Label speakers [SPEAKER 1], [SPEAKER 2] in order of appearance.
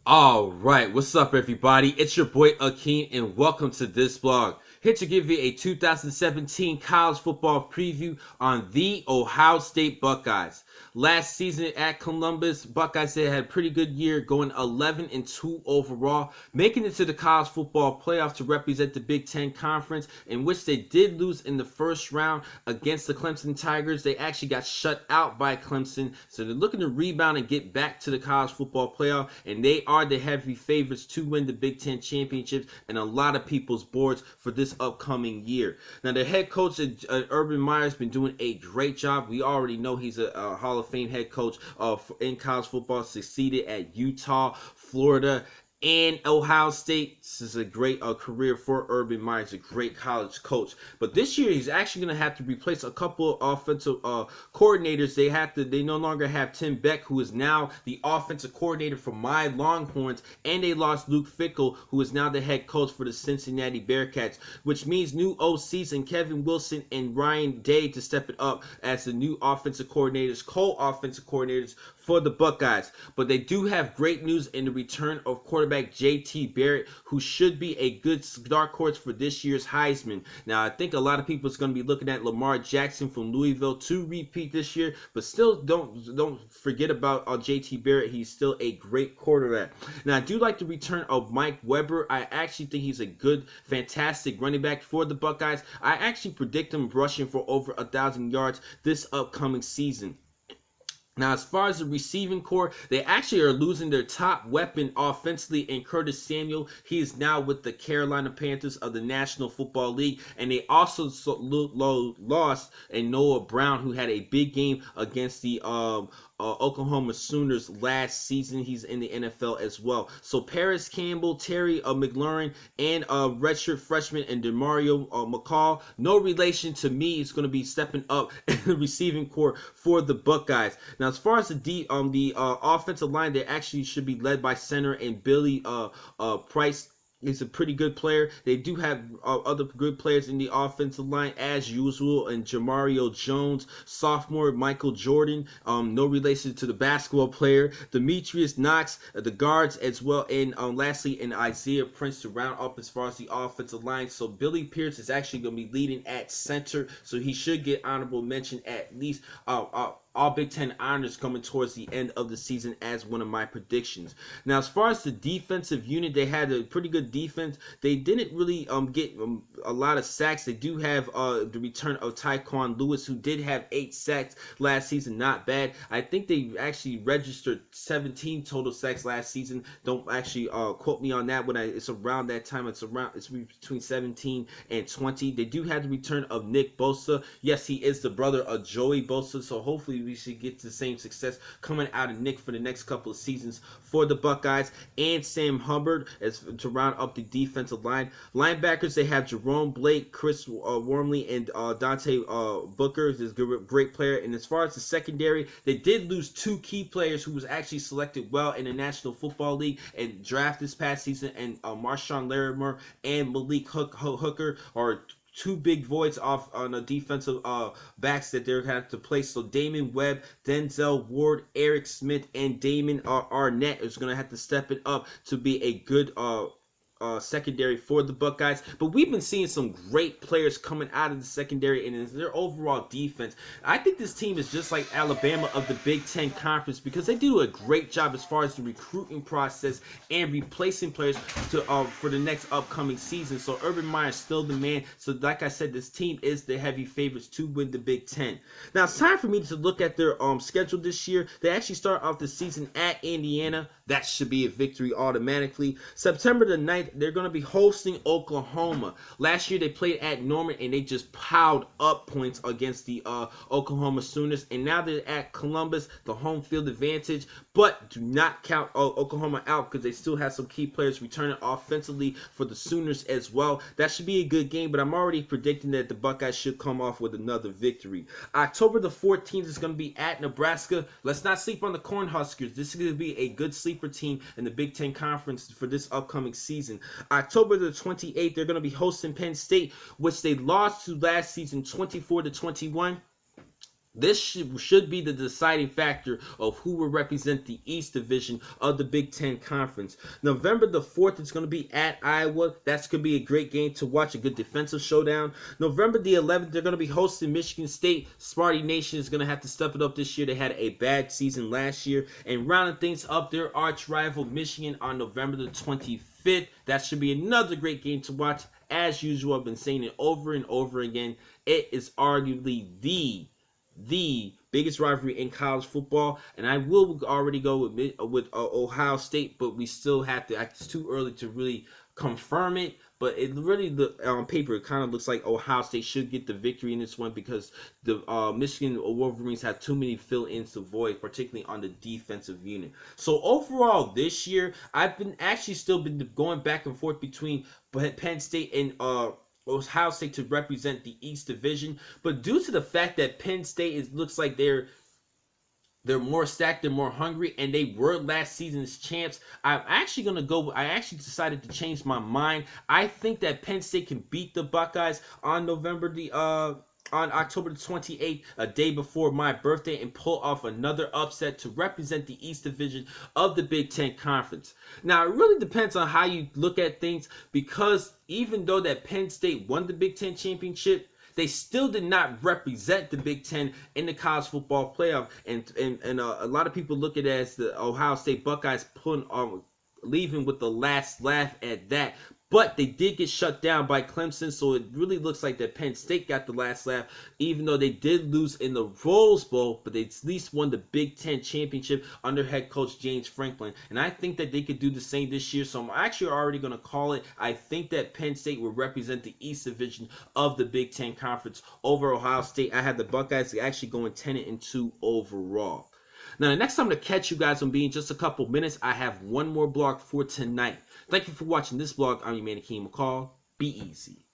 [SPEAKER 1] All right, what's up, everybody? It's your boy Akeem, and welcome to this blog. Here to give you a 2017 college football preview on the Ohio State Buckeyes. Last season at Columbus, Buckeyes had a pretty good year, going 11-2 overall, making it to the college football playoffs to represent the Big Ten Conference, in which they did lose in the first round against the Clemson Tigers. They actually got shut out by Clemson, so they're looking to rebound and get back to the college football playoff, and they are the heavy favorites to win the Big Ten championships and a lot of people's boards for this upcoming year. Now, the head coach, Urban Meyer, has been doing a great job. We already know he's a Hall of Fame head coach in college football, succeeded at Utah, Florida, and Ohio State. This is a great career for Urban Meyer. He's a great college coach. But this year, he's actually going to have to replace a couple of offensive coordinators. They no longer have Tim Beck, who is now the offensive coordinator for my Longhorns, and they lost Luke Fickell, who is now the head coach for the Cincinnati Bearcats, which means new OCs and Kevin Wilson and Ryan Day to step it up as the new offensive coordinators, co-offensive coordinators for the Buckeyes. But they do have great news in the return of quarterback J.T. Barrett, who should be a good dark horse for this year's Heisman. Now, I think a lot of people is going to be looking at Lamar Jackson from Louisville to repeat this year, but still don't forget about J.T. Barrett. He's still a great quarterback. Now, I do like the return of Mike Weber. I actually think he's a good, fantastic running back for the Buckeyes. I actually predict him rushing for over 1,000 yards this upcoming season. Now, as far as the receiving core, they actually are losing their top weapon offensively in Curtis Samuel. He is now with the Carolina Panthers of the National Football League. And they also lost a Noah Brown, who had a big game against the Oklahoma Sooners last season. He's in the NFL as well. So Paris Campbell, Terry McLaurin, and redshirt freshman and DeMario McCall, no relation to me, is going to be stepping up in the receiving core for the Buckeyes. Now, as far as the offensive line, they actually should be led by center and Billy Price. He's a pretty good player. They do have other good players in the offensive line as usual, and Jamario Jones, sophomore Michael Jordan, no relation to the basketball player, Demetrius Knox, the guards as well, and lastly, and Isaiah Prince to round up as far as the offensive line. So Billy Pierce is actually going to be leading at center, so he should get honorable mention at least. All Big Ten honors coming towards the end of the season as one of my predictions. Now, as far as the defensive unit, they had a pretty good defense. They didn't really get a lot of sacks. They do have the return of Tyquan Lewis, who did have 8 sacks last season. Not bad. I think they actually registered 17 total sacks last season. Don't actually quote me on that. It's around that time. It's between 17 and 20. They do have the return of Nick Bosa. Yes, he is the brother of Joey Bosa, so hopefully we should get the same success coming out of Nick for the next couple of seasons for the Buckeyes. And Sam Hubbard as to round up the defensive line. Linebackers, they have Jerome Blake, Chris Wormley, and Dante Booker is a great player. And as far as the secondary, they did lose 2 key players who was actually selected well in the National Football League and draft this past season, and Marshawn Larimer and Malik Hooker are 2 big voids off on the defensive backs that they're going to have to place. So Damon Webb, Denzel Ward, Eric Smith, and Damon Arnett is going to have to step it up to be a good secondary for the Buckeyes. But we've been seeing some great players coming out of the secondary, and their overall defense, I think this team is just like Alabama of the Big Ten Conference, because they do a great job as far as the recruiting process and replacing players to for the next upcoming season. So Urban Meyer is still the man. So like I said, this team is the heavy favorites to win the Big Ten. Now it's time for me to look at their schedule this year. They actually start off the season at Indiana. That should be a victory automatically. September the 9th, they're going to be hosting Oklahoma. Last year, they played at Norman, and they just piled up points against the Oklahoma Sooners. And now they're at Columbus, the home field advantage. But do not count Oklahoma out, because they still have some key players returning offensively for the Sooners as well. That should be a good game, but I'm already predicting that the Buckeyes should come off with another victory. October the 14th is going to be at Nebraska. Let's not sleep on the Cornhuskers. This is going to be a good sleeper team in the Big Ten Conference for this upcoming season. October the 28th, they're going to be hosting Penn State, which they lost to last season 24-21. This should be the deciding factor of who will represent the East Division of the Big Ten Conference. November the 4th, it's going to be at Iowa. That's going to be a great game to watch, a good defensive showdown. November the 11th, they're going to be hosting Michigan State. Sparty Nation is going to have to step it up this year. They had a bad season last year. And rounding things up, their arch rival Michigan on November the 25th. That should be another great game to watch. As usual, I've been saying it over and over again. It is arguably the biggest rivalry in college football, and I will already go with Ohio State, but we still have to. It's too early to really confirm it, but it really, on paper, it kind of looks like Ohio State should get the victory in this one because the Michigan Wolverines have too many fill-ins to void, particularly on the defensive unit. So overall, this year, I've been still going back and forth between Penn State and Ohio State to represent the East Division, but due to the fact that Penn State looks like they're more stacked, they're more hungry, and they were last season's champs, I actually decided to change my mind. I think that Penn State can beat the Buckeyes on October the 28th, a day before my birthday, and pull off another upset to represent the East Division of the Big Ten Conference. Now, it really depends on how you look at things, because even though that Penn State won the Big Ten championship, they still did not represent the Big Ten in the college football playoff, and a lot of people look at it as the Ohio State Buckeyes leaving with the last laugh at that. But they did get shut down by Clemson, so it really looks like that Penn State got the last laugh, even though they did lose in the Rose Bowl, but they at least won the Big Ten championship under head coach James Franklin. And I think that they could do the same this year, so I'm actually already going to call it. I think that Penn State will represent the East Division of the Big Ten Conference over Ohio State. I have the Buckeyes actually going 10-2 overall. Now, the next time to catch you guys will be in just a couple minutes. I have one more blog for tonight. Thank you for watching this blog. I'm your man, Akeem McCall. Be easy.